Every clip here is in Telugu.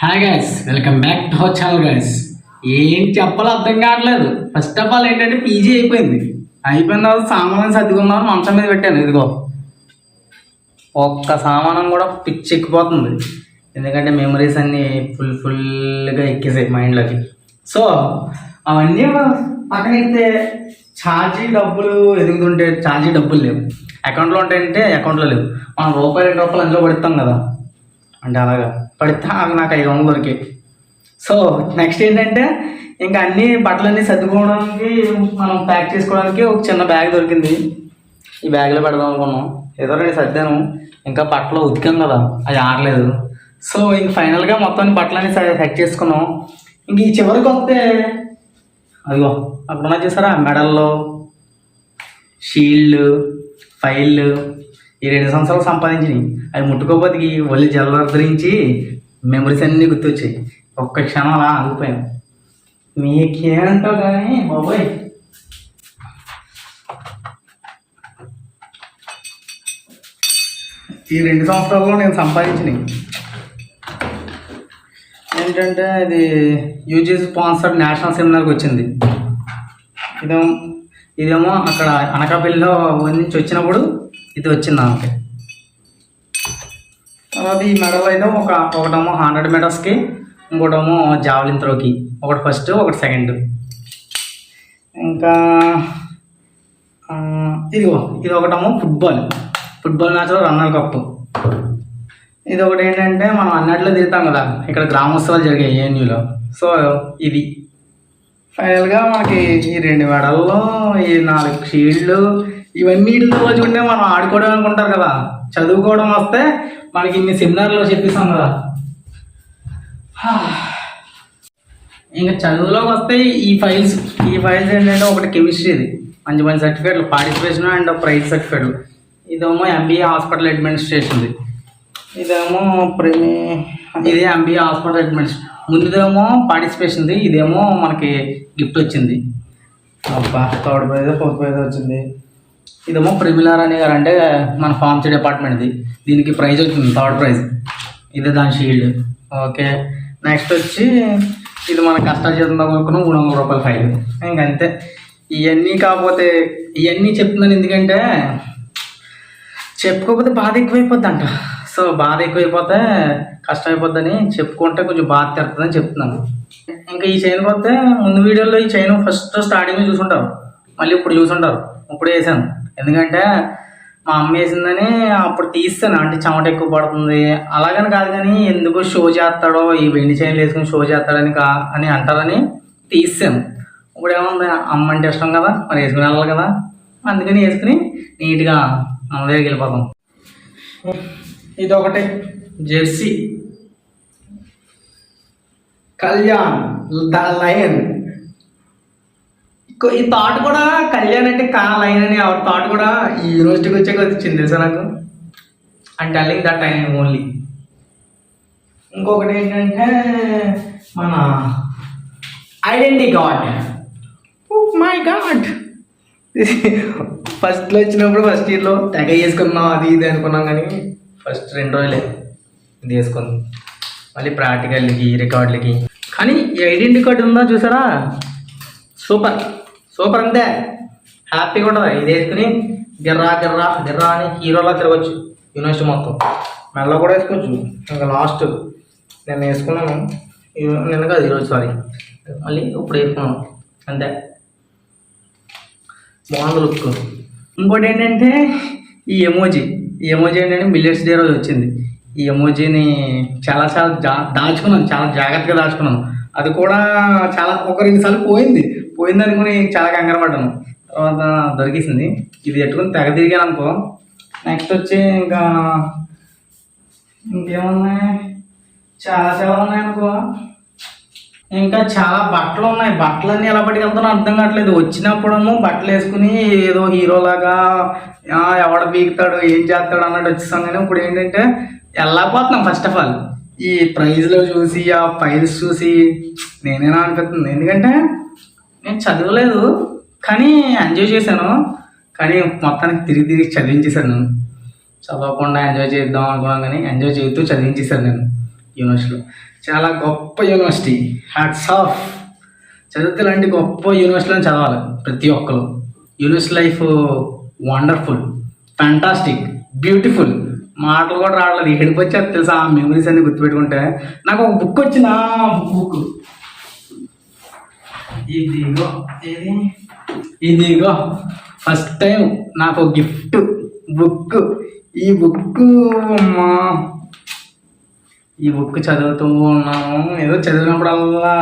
Hi guys, welcome back to our channel guys. ఏం చెప్పాలో అర్థం కావట్లేదు. ఫస్ట్ ఆఫ్ ఆల్ ఏంటంటే పీజీ అయిపోయిన తర్వాత సామానం సర్దుకున్నాను, మంచం మీద పెట్టాను. ఇదిగో ఒక్క సామానం కూడా పిచ్చెక్కిపోతుంది, ఎందుకంటే మెమరీస్ అన్నీ ఫుల్గా ఎక్కేసాయి మైండ్లోకి. సో అవన్నీ పక్కన ఎత్తే ఛార్జీ డబ్బులు ఎదుగుతుంటే ఛార్జీ డబ్బులు లేవు, అకౌంట్లో ఉంటాయంటే అకౌంట్లో లేవు. మనం రూపాయలు 2 రూపాయలు అందులో పడుతాం కదా, అంటే అలాగా పడితే నాకు 500 దొరికాయి. సో నెక్స్ట్ ఏంటంటే ఇంకా అన్ని బట్టలన్నీ సర్దుకోవడానికి మనం ప్యాక్ చేసుకోవడానికి ఒక చిన్న బ్యాగ్ దొరికింది. ఈ బ్యాగ్లో పెడదాం అనుకున్నాం, ఏదో 2 సర్దాను. ఇంకా బట్టలు ఉతికాం కదా, అది ఆరలేదు. సో ఇంక ఫైనల్గా మొత్తం బట్టలన్నీ సెట్ చేసుకున్నాం. ఇంక ఈ చివరికి వస్తే అదిగో అక్కడ ఉన్న చూసారా, మెడల్లో షీల్డ్, ఫైళ్ళు, ఈ 2 సంవత్సరాలు సంపాదించినాయి. అవి ముట్టుకోపోతే ఒళ్ళు జలధరించి మెమరీస్ అన్నీ గుర్తొచ్చాయి. ఒక్క క్షణం అలా ఆగిపోయాను. మీకేంటో కానీ బాబోయ్, ఈ 2 సంవత్సరాల్లో నేను సంపాదించినవి ఏంటంటే ఇది యూజీ స్పాన్సర్డ్ నేషనల్ సెమినార్కి వచ్చింది. ఇదేమో అక్కడ అనకాపల్లిలో నుంచి వచ్చినప్పుడు ఇది వచ్చింది నాకు. తర్వాత ఈ మెడల్ అయితే ఒకటేమో 100 మీటర్స్కి, ఇంకోటేమో జావలిన్ త్రోకి. ఒకటి ఫస్ట్, ఒకటి సెకండ్. ఇంకా ఇది ఒకటేమో ఫుట్బాల్ మ్యాచ్లో రన్నర్ కప్. ఇది ఒకటి ఏంటంటే మనం అన్నట్లో తిరుగుతాం కదా, ఇక్కడ గ్రామోత్సవాలు జరిగాయి ఏఎన్యూలో. సో ఇది ఫైనల్గా మనకి ఈ 2 మెడల్లో, ఈ 4 షీల్డ్లు, ఇవన్నీ చూడండి. మనం ఆడుకోవడం అనుకుంటారు కదా, చదువుకోవడం వస్తే మనకి ఇన్ని సెమినార్లో చెప్పిస్తాం కదా. ఇంకా చదువులోకి వస్తే ఈ ఫైల్స్ ఏంటంటే ఒకటి కెమిస్ట్రీది మంచి సర్టిఫికేట్లు, పార్టిసిపేషన్ అండ్ ప్రైజ్ సర్టిఫికేట్లు. ఇదేమో ఎంబీఏ హాస్పిటల్ అడ్మినిస్ట్రేషన్ది. ఇదేమో ఇదే ఎంబీఏ హాస్పిటల్ అడ్మినిస్ట్రేషన్. ముందుదేమో పార్టిసిపేషన్ది, ఇదేమో మనకి గిఫ్ట్ వచ్చింది. అబ్బా, 3rd ప్రైజ్ 4th ప్రైజ్ వచ్చింది. ఇదేమో ప్రిమిలార్ అని గారు, అంటే మన ఫార్మసీ డిపార్ట్మెంట్ది. దీనికి ప్రైజ్ వచ్చింది 3rd ప్రైజ్. ఇదే దాని షీల్డ్. ఓకే, నెక్స్ట్ వచ్చి ఇది మన కష్టాలు చేద్దాం అనుకున్న 300 రూపాయల ఫైల్. ఇంకంతే. ఇవన్నీ కాకపోతే ఇవన్నీ చెప్తున్నాను ఎందుకంటే చెప్పుకోకపోతే బాధ ఎక్కువైపోద్ది అంట. సో బాధ ఎక్కువైపోతే కష్టం అయిపోద్దని చెప్పుకుంటే కొంచెం బాధ తెరుతుందని చెప్తున్నాను. ఇంకా ఈ చైన్ పోతే ముందు వీడియోలో ఈ చైన్ ఫస్ట్ స్టార్టింగ్ చూసుంటారు, మళ్ళీ ఇప్పుడు చూసుంటారు. ఇప్పుడు వేసాను ఎందుకంటే మా అమ్మ వేసిందని అప్పుడు తీస్తాను, అంటే చెమట ఎక్కువ పడుతుంది అలాగని కాదు, కానీ ఎందుకు షో చేస్తాడో, ఈ వెండి చైన్లు వేసుకుని షో చేస్తాడని అని అంటారని తీసాను. ఇప్పుడు ఏముంది, అమ్మ అంటే ఇష్టం కదా, మరి వేసుకుని వెళ్ళాలి కదా, అందుకని వేసుకుని నీట్గా అమ్మ దగ్గరికి వెళ్ళిపోతాం. ఇది ఒకటి జెర్సీ కళ్యాణ్ ద లయన్. ఈ థాట్ కూడా కళ్యాణ్ అంటే లయన్ అని ఆ థాట్ కూడా ఈ యూనివర్సిటీకి వచ్చాక వచ్చింది తెలుసా నాకు. And telling that I only. ఇంకొకటి ఏంటంటే మన ఐడెంటిటీ కార్డ్. మై గాడ్, ఫస్ట్లో వచ్చినప్పుడు ఫస్ట్ ఇయర్లో తెగ వేసుకున్నాం అది ఇది అనుకున్నాం, కానీ ఫస్ట్ 2 రోజులే ఇది వేసుకుంది. మళ్ళీ ప్రాక్టికల్కి రికార్డులకి. కానీ ఈ ఐడెంటిటీ కార్డు ఉందా చూసారా, సూపర్ అంతే, హ్యాపీగా ఉంటుంది. ఇది వేసుకుని గిర్రా అని హీరోలా తిరగచ్చు యూనివర్సిటీ మొత్తం. మెల్ల కూడా వేసుకోవచ్చు. ఇంకా లాస్ట్ నేను వేసుకున్నాను, నిన్న కాదు ఈరోజు, సారీ, మళ్ళీ ఇప్పుడు వేసుకున్నాను అంతే. బాగుంది లుక్. ఇంకోటి ఏంటంటే ఈ ఎమోజీ ఏంటంటే మిల్లెట్స్ డే రోజు వచ్చింది. ఈ ఎమోజీని చాలా దాచుకున్నాను, చాలా జాగ్రత్తగా దాచుకున్నాను. అది కూడా ఒక 2 సార్లు పోయింది అనుకుని చాలా కంగారు పడ్డాను. తర్వాత దొరికేసింది. ఇది పెట్టుకుని తెగ తిరిగాను అనుకో. నెక్స్ట్ వచ్చి ఇంకేమున్నాయి, చాలా ఉన్నాయి అనుకో. ఇంకా చాలా బట్టలు ఉన్నాయి. బట్టలన్నీ ఎలా పట్టుకెళ్తానో అర్థం కావట్లేదు. వచ్చినప్పుడేమో బట్టలు వేసుకుని ఏదో హీరోలాగా ఎవడ పీకుతాడు ఏం చేస్తాడు అన్నట్టు వచ్చేసాం. కానీ ఇప్పుడు ఏంటంటే వెళ్ళకపోతున్నాం. ఫస్ట్ ఆఫ్ ఆల్ ఈ ప్రైజ్లో చూసి ఆ ఫైల్స్ చూసి నేనేనా అనిపిస్తుంది. ఎందుకంటే నేను చదవలేదు కానీ ఎంజాయ్ చేశాను. కానీ మొత్తానికి తిరిగి చదివించేశాను. నేను చదవకుండా ఎంజాయ్ చేద్దాం అనుకున్నాను, కానీ ఎంజాయ్ చేస్తూ చదివించేశాను నేను యూనివర్సిటీలో. చాలా గొప్ప యూనివర్సిటీ. Hats off. చదివితే లాంటి గొప్ప యూనివర్సిటీలను చదవాలి ప్రతి ఒక్కరు. University life wonderful, fantastic, beautiful. మాటలు కూడా రావట్లేదు, ఇక్కడికి వచ్చి తెలుసా ఆ మెమరీస్ అన్ని గుర్తుపెట్టుకుంటే. నాకు ఒక బుక్ వచ్చింది, బుక్ ఇదిగో. ఇదిగో ఫస్ట్ టైం నాకు గిఫ్ట్ బుక్. ఈ బుక్ అమ్మా, ఈ బుక్ చదువుతూ ఉన్నాము. ఏదో చదివినప్పుడల్లా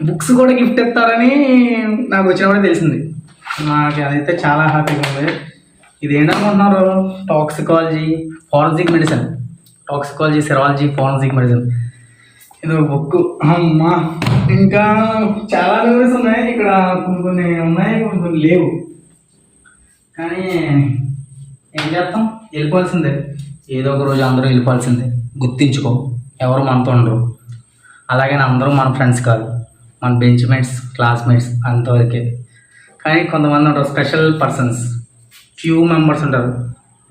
బుక్స్ కూడా గిఫ్ట్ ఇస్తారని నాకు వచ్చినప్పుడే తెలిసింది. నాకు అదైతే చాలా హ్యాపీగా ఉంది. ఇది ఏంటనుకుంటున్నారు? Toxicology forensic medicine, toxicology serology forensic medicine. ఇది ఒక బుక్. అమ్మా, ఇంకా చాలా మెమరీస్ ఉన్నాయి ఇక్కడ. కొన్ని ఉన్నాయి, కొన్ని లేవు. కానీ ఏం చేస్తాం, వెళ్ళిపోవాల్సిందే. ఏదో ఒక రోజు అందరూ వెళ్ళిపోవాల్సిందే. గుర్తించుకో, ఎవరు మనతో ఉండరు. అలాగే అందరూ మన ఫ్రెండ్స్ కాదు, మన బెంచ్ మేట్స్, క్లాస్మేట్స్ అంతవరకే. కానీ కొంతమంది ఉంటారు, స్పెషల్ పర్సన్స్, ఫ్యూ మెంబర్స్ ఉంటారు,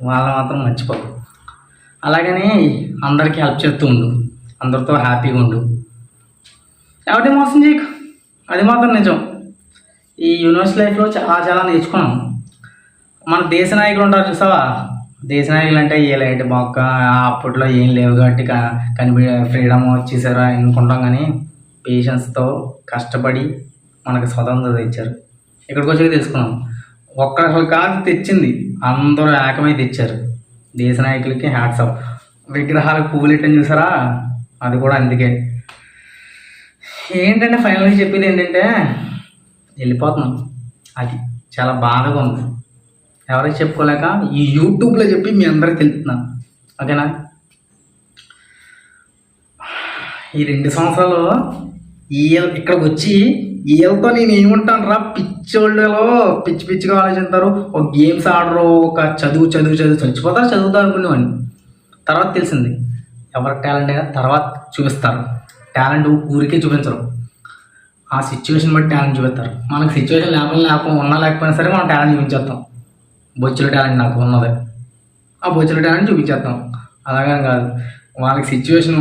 వాళ్ళని మాత్రం మర్చిపోరు. అలాగని అందరికీ హెల్ప్ చేస్తూ ఉండు, అందరితో హ్యాపీగా ఉండు, ఎవరి మోసం చేయకు. అది మాత్రం నిజం. ఈ యూనివర్సిటీ లైఫ్లో చాలా చాలా నేర్చుకున్నాం. మన దేశ నాయకులు ఉంటారు చూసావా, దేశ నాయకులు అంటే వీళ్ళంటే మొక్క అప్పట్లో ఏం లేవు కాబట్టి ఫ్రీడమ్ వచ్చేసారా అనుకుంటాం. కానీ పేషెన్స్తో కష్టపడి మనకు స్వతంత్రత ఇచ్చారు. ఇక్కడికి వచ్చి తెలుసుకున్నాం, ఒక్కరు కాదు తెచ్చింది, అందరూ ఏకమై తెచ్చారు. దేశ నాయకులకి హ్యాట్స్ ఆఫ్. విగ్రహాలకు పువ్వులు ఇట్టని చూసారా, అది కూడా అందుకే. ఏంటంటే ఫైనల్గా చెప్పేది ఏంటంటే వెళ్ళిపోతున్నాం. అది చాలా బాధగా ఉంది. ఎవరికి చెప్పుకోలేక ఈ యూట్యూబ్లో చెప్పి మీ అందరికి తెలుపుతున్నాను, ఓకేనా? ఈ 2 సంవత్సరాలు ఇక్కడికి వచ్చి వీళ్ళతో నేను ఏముంటాను రా, పిచ్చోళ్ళలో పిచ్చి పిచ్చిగా ఆలోచిస్తారు. ఒక గేమ్స్ ఆడరు, ఒక చదువు చచ్చిపోతారు, చదువుతారు అనుకునేవాడిని. తర్వాత తెలిసింది ఎవరి టాలెంట్ తర్వాత చూపిస్తారు. టాలెంట్ ఊరికే చూపించరు, ఆ సిచ్యువేషన్ బట్టి టాలెంట్ చూపిస్తారు. మనకు సిచ్యువేషన్ ఉన్నా లేకపోయినా సరే మనం టాలెంట్ చూపించేస్తాం. బొచ్చుల టాలెంట్ నాకు ఉన్నదే, ఆ బొచ్చుల టాలెంట్ చూపించేస్తాం. అలాగని కాదు, వాళ్ళకి సిచ్యువేషన్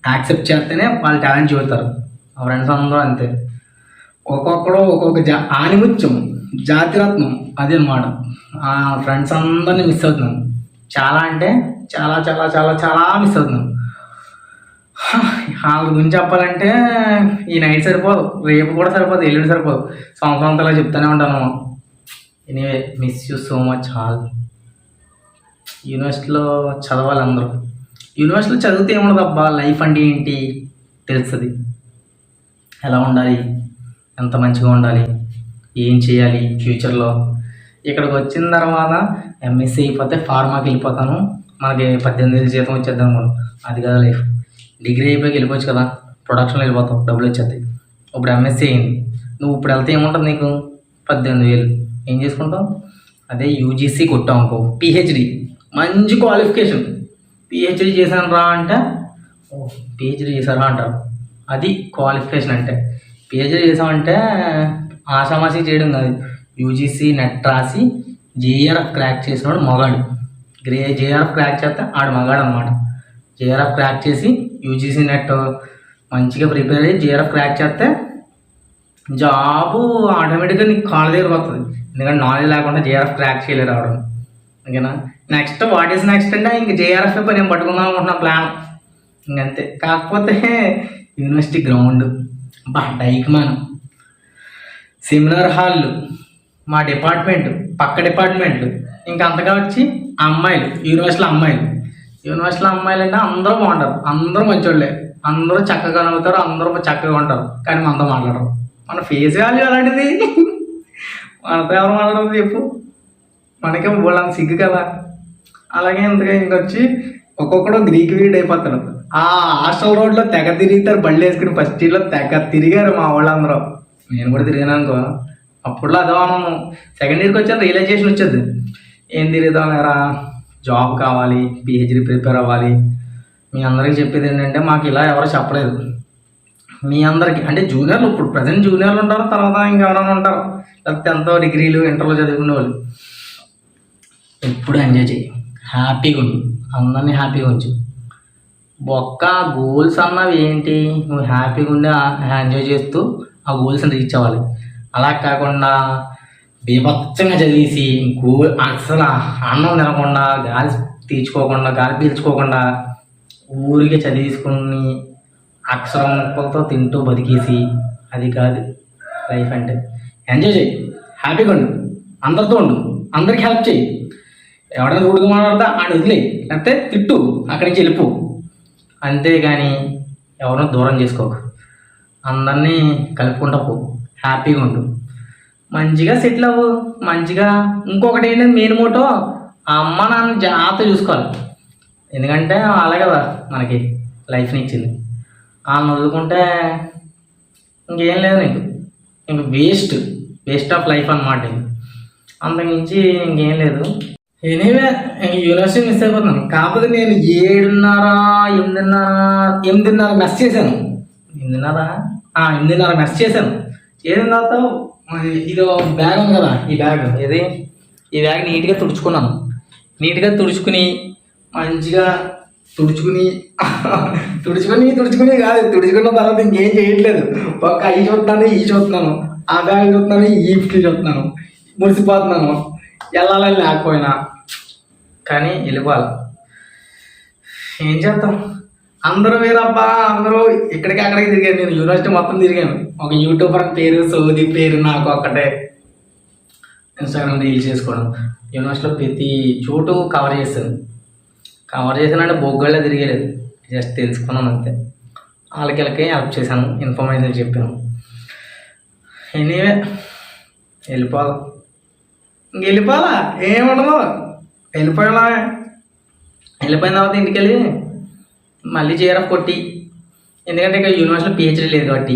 యాక్సెప్ట్ చేస్తేనే వాళ్ళ టాలెంట్ చూపుతారు. ఆ ఫ్రెండ్స్ అందరూ అంతే, ఒక్కొక్కడు ఒక్కొక్క ఆనిముత్యం, జాతిరత్నం. అదే అన్నమాట. ఆ ఫ్రెండ్స్ అందరినీ మిస్ అవుతున్నాను. చాలా అంటే చాలా చాలా చాలా చాలా మిస్ అవుతున్నాను. వాళ్ళ గురించి చెప్పాలంటే ఈ నైట్ సరిపోదు, రేపు కూడా సరిపోదు, ఎల్లుండి సరిపోదు, సంవత్సరం అంతలా చెప్తూనే ఉంటాను. Anyway, miss you so much all. యూనివర్సిటీలో చదవాలి అందరూ. యూనివర్సిటీలో చదివితే ఏముండదు అబ్బా, లైఫ్ అంటే ఏంటి తెలుస్తుంది. ఎలా ఉండాలి, ఎంత మంచిగా ఉండాలి, ఏం చేయాలి ఫ్యూచర్లో. ఇక్కడికి వచ్చిన తర్వాత ఎంఎస్సీ అయిపోతే ఫార్మాకి వెళ్ళిపోతాను, మనకి 18,000 జీతం వచ్చేద్దాం అనుకోండి. అది కదా లైఫ్. డిగ్రీ అయిపోయి వెళ్ళిపోవచ్చు కదా, ప్రొడక్షన్లో వెళ్ళిపోతావు, డబ్బులు వచ్చేస్తాయి. ఇప్పుడు ఎంఎస్సీ అయింది, నువ్వు ఇప్పుడు వెళ్తే ఏముంటుంది నీకు? 18,000. ఏం చేసుకుంటావు? అదే యూజీసీ కొట్టావు అనుకో, పిహెచ్డి, మంచి క్వాలిఫికేషన్. పిహెచ్డి చేశాను రా అంటే, పిహెచ్డి చేశారా అంటారు. అది క్వాలిఫికేషన్ అంటే. పిహెచ్డి చేసామంటే ఆషామాషి చేయడం కాదు. యూజీసీ నెట్ రాసి జేఆర్ఎఫ్ క్రాక్ చేసినవాడు మగాడు. జేఆర్ఎఫ్ క్రాక్ చేస్తే ఆడు మగాడు అనమాట. జేఆర్ఎఫ్ క్రాక్ చేసి యూజీసీ నెట్ మంచిగా ప్రిపేర్ అయ్యి జేఆర్ఎఫ్ క్రాక్ చేస్తే జాబు ఆటోమేటిక్గా నీకు కాళ్ళ దగ్గర వస్తుంది. ఎందుకంటే నాలెడ్జ్ లేకుండా జేఆర్ఎఫ్ క్రాక్ చేయలేరు రావడం, ఓకేనా? నెక్స్ట్ వాట్ ఈస్ నెక్స్ట్ అంటే ఇంక జేఆర్ఎఫ్ నేను పట్టుకుందాం అనుకుంటున్నా ప్లాన్, ఇంకంతే. కాకపోతే యూనివర్సిటీ గ్రౌండ్ డైక్మాన్, సెమినార్ హాళ్ళు, మా డిపార్ట్మెంట్, పక్క డిపార్ట్మెంట్లు, ఇంకా అంతగా వచ్చి అమ్మాయిలు, యూనివర్సిటీలో అమ్మాయిలు అంటే అందరూ బాగుంటారు, అందరూ మంచోళ్ళే, అందరూ చక్కగా నవ్వుతారు, అందరూ చక్కగా ఉంటారు. కానీ మనతో మాట్లాడరు. మన ఫేస్ వాల్యూ అలాంటిది, మనతో ఎవరు మాట్లాడరు చెప్పు? మనకే వాళ్ళని సిగ్గు కదా. అలాగే ఇంతగా ఇంకొచ్చి ఒక్కొక్కడు గ్రీక్ వీడ్ అయిపోతాడు. ఆ హాస్టల్ రోడ్లో తెగ తిరుగుతారు, బండి వేసుకుని. ఫస్ట్ ఇయర్లో తెగ తిరిగారు మా వాళ్ళందరూ, నేను కూడా తిరిగాను అనుకో. అప్పుడులో అదో మనం సెకండ్ ఇయర్కి వచ్చాను, రియలైజేషన్ వచ్చేది. ఏం తిరుగుతాం లేరా, జాబ్ కావాలి, పిహెచ్డి ప్రిపేర్ అవ్వాలి. మీ అందరికీ చెప్పేది ఏంటంటే మాకు ఇలా ఎవరో చెప్పలేదు. మీ అందరికీ అంటే జూనియర్లు, ఇప్పుడు ప్రజెంట్ జూనియర్లు ఉంటారు, తర్వాత ఇంకెవరైనా ఉంటారు, లేకపోతే ఎంతో డిగ్రీలు ఇంటర్లో చదువుకునే వాళ్ళు. ఎప్పుడు ఎంజాయ్ చేయి, హ్యాపీగా ఉండు, అందరినీ హ్యాపీగా ఉంచు. బొక్క గోల్స్ అన్నవి ఏంటి, నువ్వు హ్యాపీగా ఉండి ఎంజాయ్ చేస్తూ ఆ గోల్స్ని రీచ్ అవ్వాలి. అలా కాకుండా బీభత్సంగా చదివేసి అసలు అన్నం తినకుండా గాలి తీర్చుకోకుండా గాలి పీల్చుకోకుండా ఊరికే చదివేసుకుని అక్షరం ముక్కలతో తింటూ బతికేసి అది కాదు లైఫ్ అంటే. ఎంజాయ్ చేయి, హ్యాపీగా ఉండు, అందరితో ఉండు, అందరికి హెల్ప్ చేయి. ఎవడైనా రూడ్గా మాట్లాడతా ఆడు వదిలేయి, లేకపోతే తిట్టు, అక్కడి నుంచి వెళ్ళిపో. అంతేగాని ఎవరినో దూరం చేసుకోకు, అందరినీ కలుపుకుంటా పో, హ్యాపీగా ఉండు, మంచిగా సెటిల్ అవ్వు. మంచిగా ఇంకొకటి ఏంటంటే మెయిన్ మోటో ఆ అమ్మ నాన్న జాగ్రత్త చూసుకోవాలి. ఎందుకంటే వాళ్ళే కదా మనకి లైఫ్ని ఇచ్చింది. వాళ్ళని వదులుకుంటే ఇంకేం లేదు నీకు, ఇంక వేస్ట్ ఆఫ్ లైఫ్ అన్నమాట. అంతకుమించి ఇంకేం లేదు. ఎనీవే యూనివర్సిటీ మిస్ అయిపోతున్నాను. కాకపోతే నేను 7:30 మెస్ చేశాను. 8:30 మెస్ చేశాను. చేసిన తర్వాత ఇది బ్యాగ్ ఉంది కదా, ఈ బ్యాగ్ నీట్గా తుడుచుకున్నాను. నీట్గా తుడుచుకుని మంచిగా తుడుచుకుని కాదు, తుడుచుకున్న తర్వాత ఇంకేం చేయట్లేదు. ఒక అవి చూస్తున్నాను, ఈ చూస్తున్నాను, ఆ బ్యాగ్ చూస్తున్నాను, ఈ చూస్తున్నాను, మురిసిపోతున్నాను. వెళ్ళాలని లేకపోయినా కానీ వెళ్ళిపోవాలి. ఏం చేస్తాం, అందరూ వేరబ్బా, అందరూ ఇక్కడికి అక్కడికి తిరిగాను. నేను యూనివర్సిటీ మొత్తం తిరిగాను. ఒక యూట్యూబర్ పేరు సోది పేరు నాకు ఒక్కటే, ఇన్స్టాగ్రామ్ రీల్స్ చేసుకోవడం. యూనివర్సిటీలో ప్రతి చోటు కవర్ చేశానంటే బొగ్గళ్ళే తిరిగలేదు, జస్ట్ తెలుసుకున్నాను అంతే. వాళ్ళకి హెల్ప్ చేశాను, ఇన్ఫర్మేషన్ చెప్పాను. ఎనీవే వెళ్ళిపోవాలి, వెళ్ళిపోవాలా, ఏముండదు. వెళ్ళిపోయిన తర్వాత ఇంటికి వెళ్ళి మళ్ళీ జేఆర్ఎఫ్ కొట్టి, ఎందుకంటే ఇక్కడ యూనివర్సిటీలో పిహెచ్డీ లేదు కాబట్టి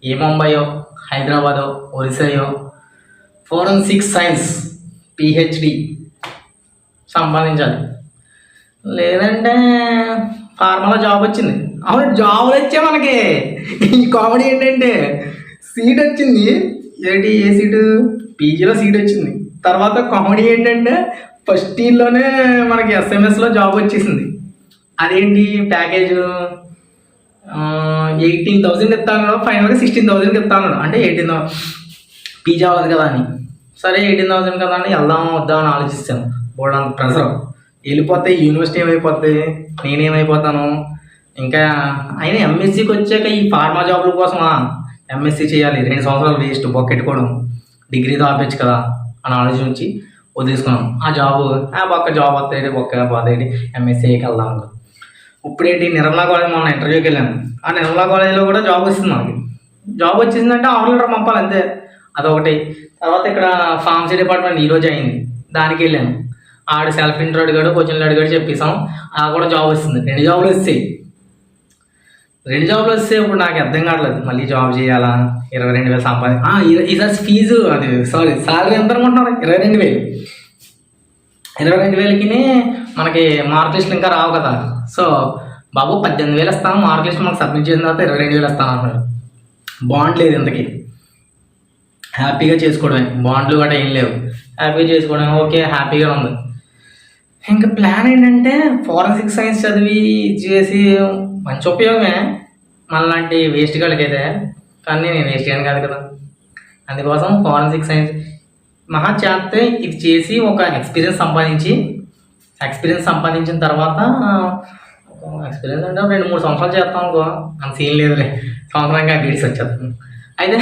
ఏ ముంబైయో హైదరాబాదో ఒరిస్సాయో ఫోరెన్సిక్ సైన్స్ పిహెచ్డి సంపాదించాలి. లేదంటే ఫార్మాలో జాబ్ వచ్చింది. అవును, జాబులు వచ్చే మనకి. ఈ కామెడీ ఏంటంటే సీట్ వచ్చింది. ఏ సీటు? పీజీలో సీట్ వచ్చింది. తర్వాత కామెడీ ఏంటంటే ఫస్ట్ ఇయర్లోనే మనకి ఎస్ఎంఎస్లో జాబ్ వచ్చేసింది. అదేంటి ప్యాకేజ్ 18,000 ఇస్తాను, ఫైనల్గా 16,000 ఇస్తాను. అంటే 18,000 పీజీ అవ్వదు కదా అని, సరే 18,000 కదా అని వెళ్దాం వద్దాం అని ఆలోచిస్తాను. బోర్డు అంత ప్రెషర్, వెళ్ళిపోతే యూనివర్సిటీ ఏమైపోద్ది, నేనేమైపోతాను. ఇంకా అయినా ఎంఎస్సీకి వచ్చాక ఈ ఫార్మా జాబుల కోసమా ఎంఎస్సీ చేయాలి, 2 సంవత్సరాలు వేస్ట్, బొక్కెట్టుకోవడం, డిగ్రీతో ఆపేచ్చు కదా అని ఆలోచించి వదిలేసుకున్నాం ఆ జాబు. బొక్క జాబ్ వస్తాయి, బొక్క పోతాయి, ఎంఎస్సీకి వెళ్దాం. ఇప్పుడేంటి నిర్మలా కాలేజ్ మొన్న ఇంటర్వ్యూకి వెళ్ళాను. ఆ నిర్మలా కాలేజ్లో కూడా జాబ్ వస్తుంది మనకి. జాబ్ వచ్చిందంటే ఆఫర్ లెటర్ పంపాలి అంతే, అదొకటి. తర్వాత ఇక్కడ ఫార్మసీ డిపార్ట్మెంట్ ఈరోజు అయింది, దానికి వెళ్ళాను. ఆడు సెల్ఫ్ ఇంట్రో అడిగాడు, క్వశ్చన్లు అడిగాడు, చెప్పేసాం. ఆ కూడా జాబ్ వస్తుంది. 2 జాబులు వస్తాయి. 2 జాబులు వస్తే ఇప్పుడు నాకు అర్థం కావట్లేదు, మళ్ళీ జాబ్ చేయాలా, 22,000 సంపాది. ఈసారి ఫీజు అది సాలరీ ఎంత అనుకుంటున్నారు? 22,000. 22,000కి మనకి మార్క్ లిస్టులు ఇంకా రావు కదా. సో బాబు 18,000 ఇస్తాను, మార్క్ లిస్ట్ మనకు సబ్మిట్ చేసిన తర్వాత 22,000 ఇస్తాను అన్నాడు. బాండ్ లేదు ఇంతకీ, హ్యాపీగా చేసుకోవడమే, బాండ్లు కూడా ఏం లేవు, హ్యాపీగా చేసుకోవడమే. ఓకే, హ్యాపీగా ఉంది. ఇంకా ప్లాన్ ఏంటంటే ఫోరెన్సిక్ సైన్స్ చదివి చేసి మంచి ఉపయోగమే మనలాంటి వేస్ట్ గాళ్ళకైతే, కానీ నేను వేస్ట్ చేయను కాదు కదా. అందుకోసం ఫోరెన్సిక్ సైన్స్ మహా చేస్తే ఇది చేసి ఒక ఎక్స్పీరియన్స్ సంపాదించిన తర్వాత, ఎక్స్పీరియన్స్ అంటే 2-3 సంవత్సరాలు చేస్తాం అనుకో, అంత సీన్ లేదులే, సంవత్సరంగా అగ్గిడీస్ వచ్చేస్తాం. అయితే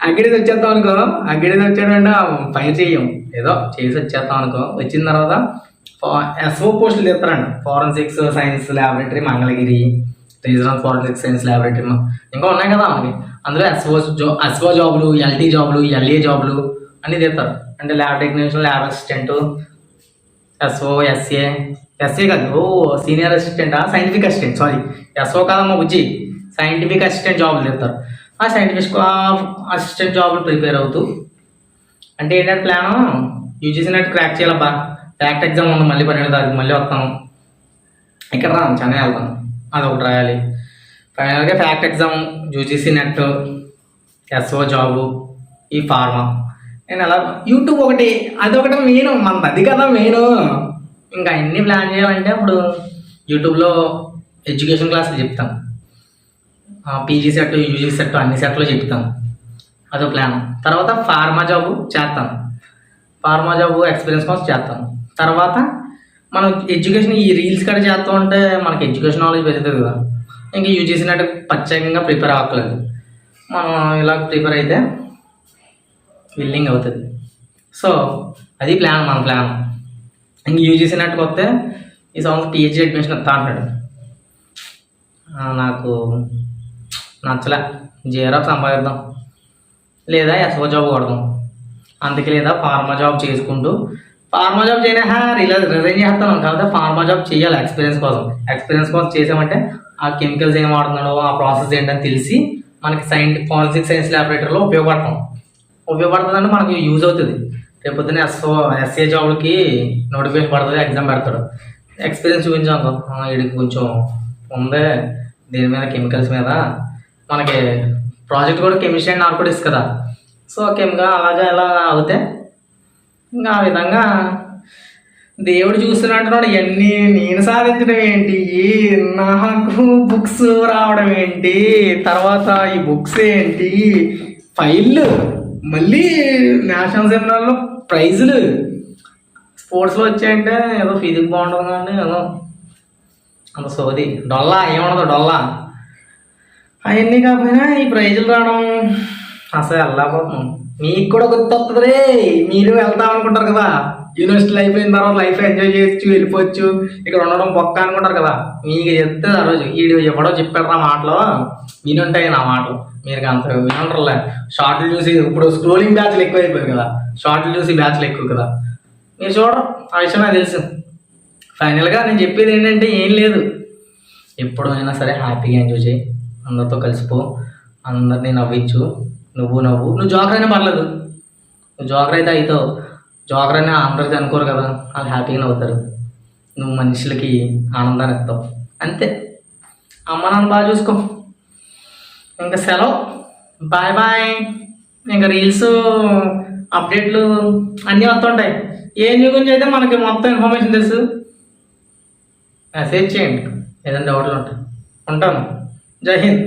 అగ్గిడీస్ వచ్చేస్తాం అనుకో, అగ్గిడీస్ వచ్చాడంటే ఫైర్ చెయ్యం, ఏదో చేసి వచ్చేస్తాం అనుకో. వచ్చిన తర్వాత ఎస్ఓ పోస్టులు తెస్తారండి, forensics science laboratory Mangalagiri, regional forensic science laboratory, ఇంకా ఉన్నాయి కదా మనకి. అందులో ఎస్ఓ జాబులు, ఎల్టీ జాబులు, ఎల్ఏ జాబులు అన్నీ తెస్తారు. అంటే lab technician, lab assistant, SO, SA కాదు, senior assistant, scientific assistant, sorry SO కాదమ్మా బుజ్జి, సైంటిఫిక్ అసిస్టెంట్ జాబులు తెస్తారు. ఆ సైంటిఫిక్ అసిస్టెంట్ జాబులు ప్రిపేర్ అవుతూ, అంటే ఏంటంటే ప్లాను యూజీసీ నెట్ క్రాక్ చేయాలబ్బా. ఫ్యాక్ట్ ఎగ్జామ్ ఉంది మళ్ళీ 12వ తారీఖు, మళ్ళీ వస్తాను. ఇక్కడ రాను, చెన్నై వెళ్తాను, అదొకటి రాయాలి. ఫైనల్గా fact exam, UGC NET, SO job, ఈ ఫార్మా. నేను అలా యూట్యూబ్ ఒకటి, అదొకటి మెయిన్ మనది, అది కదా మెయిన్. ఇంకా అన్ని ప్లాన్ చేయాలంటే ఇప్పుడు యూట్యూబ్లో ఎడ్యుకేషన్ క్లాసులు చెప్తాం, పీజీ సెట్ యూజీ సెట్ అన్ని సెట్లో చెప్తాం, అదో ప్లాన్. తర్వాత ఫార్మా జాబ్ చేస్తాం, ఫార్మా జాబ్ ఎక్స్పీరియన్స్ కోసం చేస్తాం. తర్వాత మనం ఎడ్యుకేషన్ ఈ రీల్స్ కూడా చేస్తూ ఉంటే మనకి ఎడ్యుకేషన్ నాలెడ్జ్ పెరుగుతుంది కదా. ఇంకా యూజీసీ నెట్ ప్రత్యేకంగా ప్రిపేర్ అవ్వట్లేదు, మనం ఇలా ప్రిపేర్ అయితే విల్లింగ్ అవుతుంది. సో అది ప్లాన్, మన ప్లాన్. ఇంక యూజీసీ నెట్కి వస్తే ఈ సంవత్సరం పిహెచ్డీ అడ్మిషన్ ఇస్తా అంటాడు. నాకు నచ్చలే, జేఆర్ఎఫ్ సంపాదిద్దాం లేదా ఎస్ఓ జాబ్ కొడదాం, అందుకే లేదా ఫార్మా జాబ్ చేసుకుంటూ ఫార్మా జాబ్ చేయనా రిజైన్ చేస్తాను. కాబట్టి ఫార్మా జాబ్ చేయాలి ఎక్స్పీరియన్స్ కోసం చేసామంటే ఆ కెమికల్స్ ఏం వాడుతున్నాడో ఆ ప్రాసెస్ ఏంటని తెలిసి మనకి ఫారెన్సిక్ సైన్స్ ల్యాబొరేటరీలో ఉపయోగపడుతుందంటే మనకి యూజ్ అవుతుంది. రేపు పొద్దున్న ఎస్ఏ జాబ్కి నోటిఫికేషన్ పడుతుంది, ఎగ్జామ్ పెడతాడు. ఎక్స్పీరియన్స్ చూపించాము, వీడికి కొంచెం ఉందే దీని మీద కెమికల్స్ మీద, మనకి ప్రాజెక్ట్ కూడా కెమిస్ట్రీ అండ్ నార్కోటిక్స్ కదా. సో కెమికల్ అలాగే ఎలా అవుతే ఇంకా ఆ విధంగా దేవుడు చూస్తున్నట్టున్నాడు. ఇవన్నీ నేను సాధించడం ఏంటి, నాకు బుక్స్ రావడం ఏంటి, తర్వాత ఈ బుక్స్ ఏంటి, ఫైళ్ళు, మళ్ళీ నేషనల్ సెమినార్లో ప్రైజులు, స్పోర్ట్స్లో వచ్చాయంటే ఏదో ఫిజిక్స్ బాగుంటుంది కానీ ఏదో అంత సోది డొల్లా ఏముండదు డొల్లా. అవన్నీ కాకపోయినా ఈ ప్రైజులు రావడం అసలు వెళ్ళకపోతున్నాం. మీకు కూడా గుర్తొస్తుంది రే, మీరు వెళ్తాం అనుకుంటారు కదా, యూనివర్సిటీలు అయిపోయిన తర్వాత లైఫ్ ఎంజాయ్ చేయొచ్చు, వెళ్ళిపోవచ్చు, ఇక్కడ ఉండడం పక్క అనుకుంటారు కదా. మీకు చెప్తే ఆ రోజు వీడు ఎవడో చెప్పాడు ఆ మాటలో వినుంటాయి నా మాటలు, మీరు అంత వినుంటారులే. షార్ట్లు చూసి ఇప్పుడు స్క్రోలింగ్ బ్యాచ్లు ఎక్కువ అయిపోయారు కదా, షార్ట్లు చూసి బ్యాచ్లు ఎక్కువ కదా, మీరు చూడరు. ఆ విషయం నాకు తెలుసు. ఫైనల్గా నేను చెప్పేది ఏంటంటే ఏం లేదు, ఎప్పుడైనా సరే హ్యాపీగా ఎంజాయ్ చేయి, అందరితో కలిసిపో, అందరినీ నవ్వించు. నువ్వు జోకర్ అయినా పర్లేదు, నువ్వు జోకర్ అయితే అవుతావు. జోకర్ అయినా అందరికీ అనుకోరు కదా, వాళ్ళు హ్యాపీగా నవ్వుతారు. నువ్వు మనుషులకి ఆనందాన్ని ఇస్తావు అంతే. అమ్మ నాన్న బాగా చూసుకో. ఇంకా సెలవు, బాయ్ బాయ్. ఇంకా రీల్స్ అప్డేట్లు అన్నీ వస్తుంటాయి. ఏ న్యూ గురించి అయితే మనకి మొత్తం ఇన్ఫర్మేషన్ తెలుసు. మెసేజ్ చేయండి ఏదైనా డౌట్లు ఉంటాయి. ఉంటాను. జై హింద్.